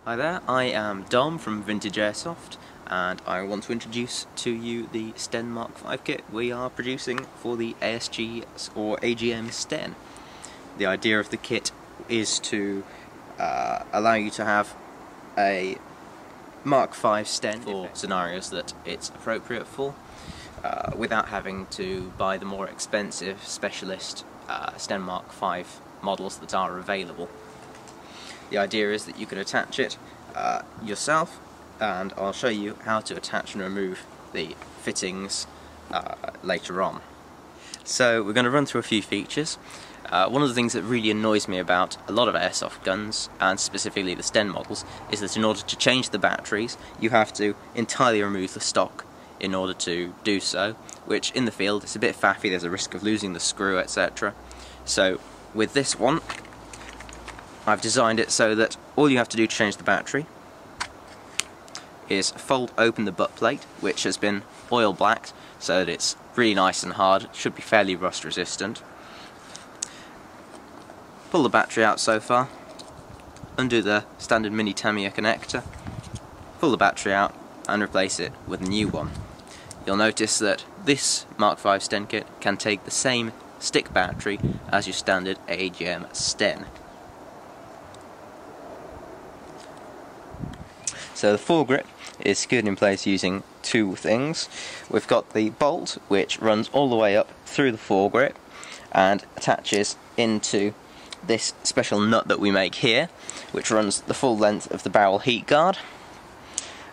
Hi there, I am Dom from Vintage Airsoft, and I want to introduce to you the Sten MkV kit we are producing for the ASG or AGM Sten. The idea of the kit is to allow you to have a Mark V Sten for scenarios that it's appropriate for, without having to buy the more expensive specialist Sten Mark V models that are available. The idea is that you can attach it yourself, and I'll show you how to attach and remove the fittings later on. So we're going to run through a few features. One of the things that really annoys me about a lot of airsoft guns, and specifically the Sten models, is that in order to change the batteries you have to entirely remove the stock in order to do so, which in the field is a bit faffy, there's a risk of losing the screw, etc. So with this one I've designed it so that all you have to do to change the battery is fold open the butt plate, which has been oil blacked so that it's really nice and hard. It should be fairly rust resistant. Pull the battery out so far, undo the standard mini Tamiya connector, pull the battery out and replace it with a new one. You'll notice that this Mark V Sten kit can take the same stick battery as your standard AGM Sten. So the foregrip is secured in place using two things. We've got the bolt, which runs all the way up through the foregrip and attaches into this special nut that we make here, which runs the full length of the barrel heat guard.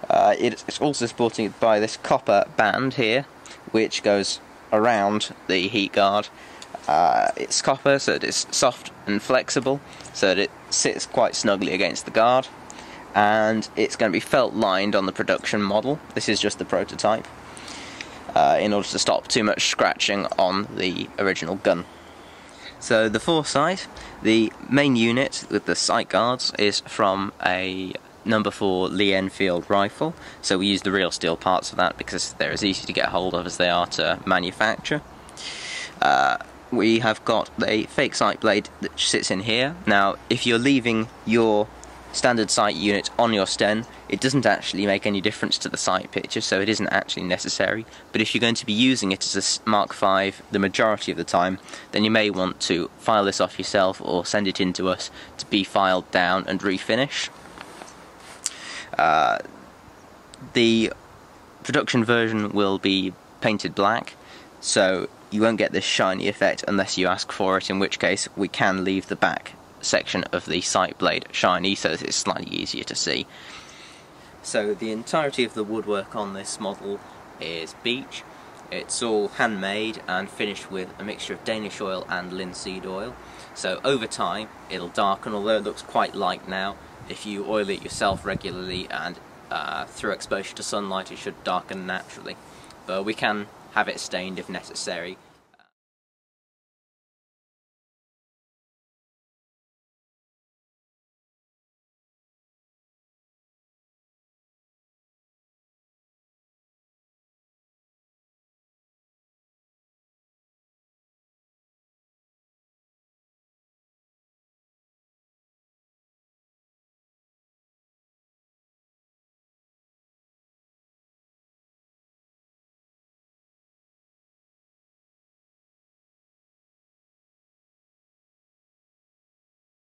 It's also supported by this copper band here, which goes around the heat guard. It's copper, so that it's soft and flexible, so that it sits quite snugly against the guard. And it's going to be felt lined on the production model. This is just the prototype, in order to stop too much scratching on the original gun. So the foresight, the main unit with the sight guards, is from a No. 4 Lee Enfield rifle, so we use the real steel parts of that because they're as easy to get hold of as they are to manufacture. We have got a fake sight blade that sits in here. Now if you're leaving your standard sight unit on your Sten, it doesn't actually make any difference to the sight picture, so it isn't actually necessary. But if you're going to be using it as a Mark V the majority of the time, then you may want to file this off yourself or send it in to us to be filed down and refinish. The production version will be painted black, so you won't get this shiny effect unless you ask for it, in which case we can leave the back section of the sight blade shiny so that it's slightly easier to see. So the entirety of the woodwork on this model is beech. It's all handmade and finished with a mixture of Danish oil and linseed oil. So over time it'll darken, although it looks quite light now. If you oil it yourself regularly and through exposure to sunlight, it should darken naturally. But we can have it stained if necessary.